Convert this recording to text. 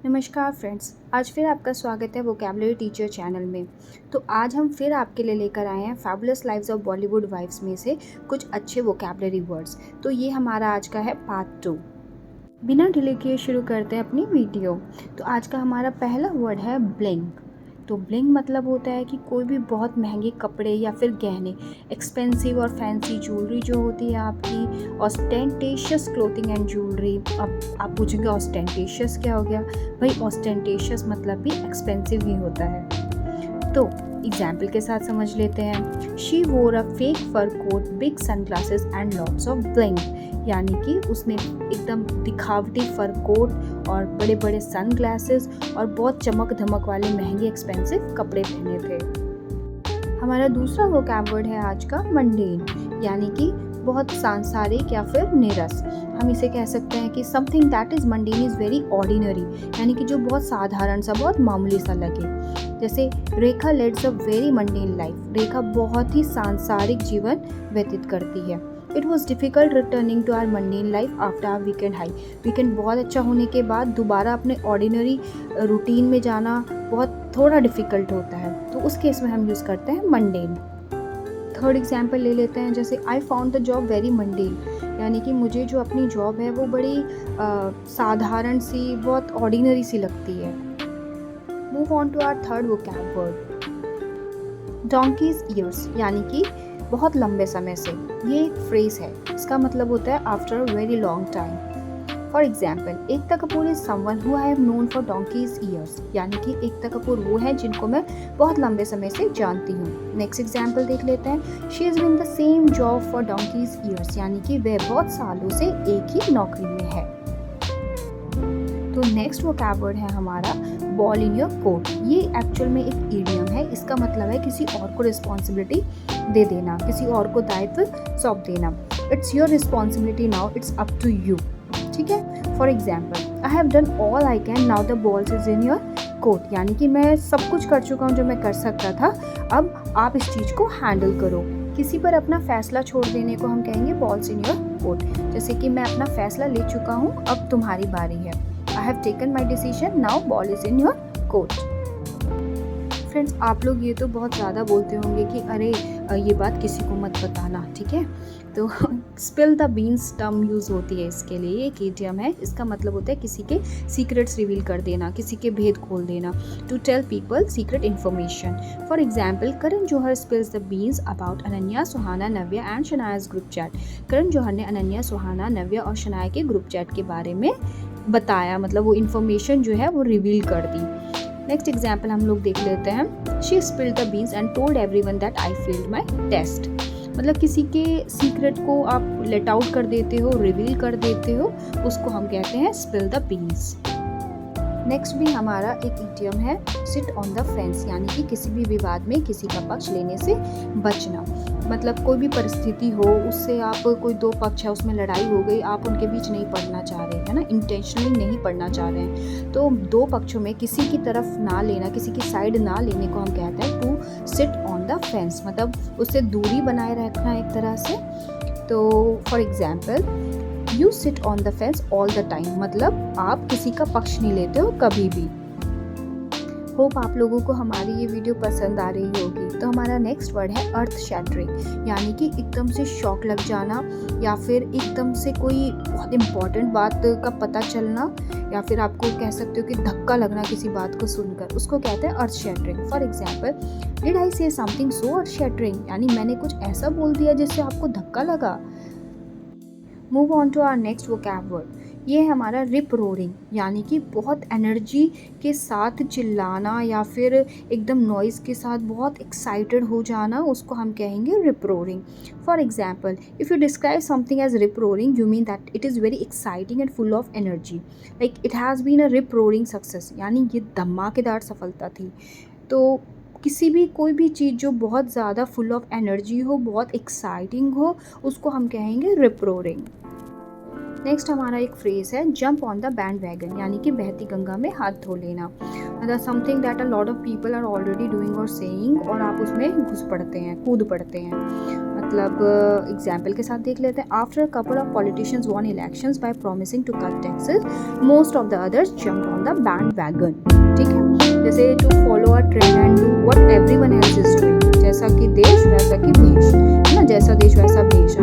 नमस्कार फ्रेंड्स, आज फिर आपका स्वागत है वोकैबुलरी टीचर चैनल में। तो आज हम फिर आपके लिए लेकर आए हैं fabulous lives of Bollywood wives में से कुछ अच्छे वोकैबुलरी वर्ड्स। तो ये हमारा आज का है पार्ट 2। बिना डिले किए शुरू करते हैं अपनी वीडियो। तो आज का हमारा पहला वर्ड है ब्लिंग। तो ब्लिंग मतलब होता है कि कोई भी बहुत महंगे कपड़े या फिर गहने, एक्सपेंसिव और फैंसी ज्वेलरी जो होती है आपकी, ऑस्टेंटेशियस क्लोथिंग एंड ज्वेलरी। अब आप पूछेंगे ऑस्टेंटेशियस क्या हो गया? भाई ऑस्टेंटेशियस मतलब भी एक्सपेंसिव ही होता है। तो एग्जाम्पल के साथ समझ लेते हैं। She wore a fake fur coat, big sunglasses and lots of bling. यानी कि उसने एकदम दिखावटी फर कोट और बड़े बड़े सन ग्लासेस और बहुत चमक धमक वाले महंगे एक्सपेंसिव कपड़े पहने थे। हमारा दूसरा वोकैब वर्ड है आज का मंडेन, यानी कि बहुत सांसारिक या फिर नीरस। हम इसे कह सकते हैं कि something that is mundane is very ordinary, यानी कि जो बहुत साधारण सा, बहुत मामूली सा लगे। जैसे Rekha leads a very mundane life. Rekha बहुत ही सांसारिक जीवन व्यतीत करती है। It was difficult returning to our mundane life after our weekend high. Weekend बहुत अच्छा होने के बाद दोबारा अपने ऑर्डिनरी रूटीन में जाना बहुत थोड़ा डिफ़िकल्ट होता है, तो उस केस में हम यूज़ करते हैं मंडेन। थर्ड एग्जाम्पल ले लेते हैं, जैसे I found the job very mundane, यानी कि मुझे जो अपनी जॉब है वो बड़ी साधारण सी, बहुत ऑर्डिनरी सी लगती है। Move on to our third vocab word, donkey's years, यानी कि बहुत लंबे समय से। ये एक फ्रेज है, इसका मतलब होता है after a very long time. For example, Ekta Kapoor is someone who I have known for donkey's years, यानी कि एकता कपूर वो है जिनको मैं बहुत लंबे समय से जानती हूँ। नेक्स्ट एग्जाम्पल देख लेते हैं। She is been the same job for donkey's years, यानी कि वह बहुत सालों से एक ही नौकरी में है। तो नेक्स्ट वोकैब वर्ड है हमारा बॉल इन योर कोर्ट। ये एक्चुअल में एक इडियम है। इसका मतलब है किसी और को रिस्पॉन्सिबिलिटी दे देना, किसी और को दायित्व सौंप देना। It's your responsibility now, it's up to you. ठीक है। For example, I have done all I can, now the balls is in your court, यानी कि मैं सब कुछ कर चुका हूँ जो मैं कर सकता था, अब आप इस चीज़ को हैंडल करो। किसी पर अपना फैसला छोड़ देने को हम कहेंगे बॉल्स इन योर कोर्ट। जैसे कि मैं अपना फैसला ले चुका हूँ, अब तुम्हारी बारी है। I have taken my decision, now ball is in your court. Friends, आप लोग ये तो बहुत ज़्यादा बोलते होंगे कि अरे ये बात किसी को मत बताना, ठीक है। तो spill the beans term use होती है इसके लिए, एक इडियम है। इसका मतलब होता है किसी के सीक्रेट्स रिवील कर देना, किसी के भेद खोल देना, to tell people secret information. For example, Karan Johar spills the beans about Ananya, Suhana, Navya and Shanaya's group chat. Karan Johar ने अनन्या, सुहाना, नव्या और शनाया के ग्रुप चैट के बारे में बताया, मतलब वो इन्फॉर्मेशन जो है वो रिवील कर दी। नेक्स्ट एग्जाम्पल हम लोग देख लेते हैं। She spilled the beans and told everyone that I failed my test. मतलब किसी के सीक्रेट को आप लेट आउट कर देते हो, रिवील कर देते हो, उसको हम कहते हैं स्पिल द बीन्स। नेक्स्ट भी हमारा एक इडियम है सिट ऑन द फेंस, यानी कि किसी भी विवाद में किसी का पक्ष लेने से बचना। मतलब कोई भी परिस्थिति हो, उससे आप, कोई दो पक्ष है, उसमें लड़ाई हो गई, आप उनके बीच नहीं पड़ना चाह रहे हैं ना, इंटेंशनली नहीं पड़ना चाह रहे हैं, तो दो पक्षों में किसी की तरफ ना लेना, किसी की साइड ना लेने को हम कहते हैं to sit on the fence, मतलब उससे दूरी बनाए रखना एक तरह से। तो for example, you sit on the fence all the time, मतलब आप किसी का पक्ष नहीं लेते हो कभी भी। होप आप लोगों को हमारी ये वीडियो पसंद आ रही होगी। तो हमारा नेक्स्ट वर्ड है अर्थ शैटरिंग, यानी कि एकदम से शॉक लग जाना, या फिर एकदम से कोई बहुत इंपॉर्टेंट बात का पता चलना, या फिर आपको कह सकते हो कि धक्का लगना किसी बात को सुनकर, उसको कहते हैं earth shattering. For example, did I say something so earth shattering, यानी मैंने कुछ ऐसा बोल दिया जिससे आपको धक्का लगा। Move on to our next vocab word, ये है हमारा रिप रोरिंग, यानी कि बहुत एनर्जी के साथ चिल्लाना या फिर एकदम नॉइज़ के साथ बहुत एक्साइटेड हो जाना, उसको हम कहेंगे rip roaring. For example, if you describe something as rip roaring, you mean that it is very exciting and full of energy, like it has been a rip roaring success, यानी ये धमाकेदार सफलता थी। तो किसी भी, कोई भी चीज़ जो बहुत ज़्यादा फुल ऑफ एनर्जी हो, बहुत एक्साइटिंग हो, उसको हम कहेंगे रिप रोरिंग। नेक्स्ट हमारा एक फ्रेज है jump on the bandwagon, यानी कि बहती गंगा में हाथ धो लेना। मतलब something that a lot of people are already doing और सेइंग, और आप उसमें घुस पड़ते हैं, कूद पड़ते हैं। मतलब एग्जाम्पल के साथ देख लेते हैं। After couple of politicians won elections by promising to cut taxes, most of the others jumped on the bandwagon. ठीक है, जैसे to follow a trend and do what everyone else is doing, जैसा कि देश वैसा कि भेष, है ना, जैसा देश वैसा भेष।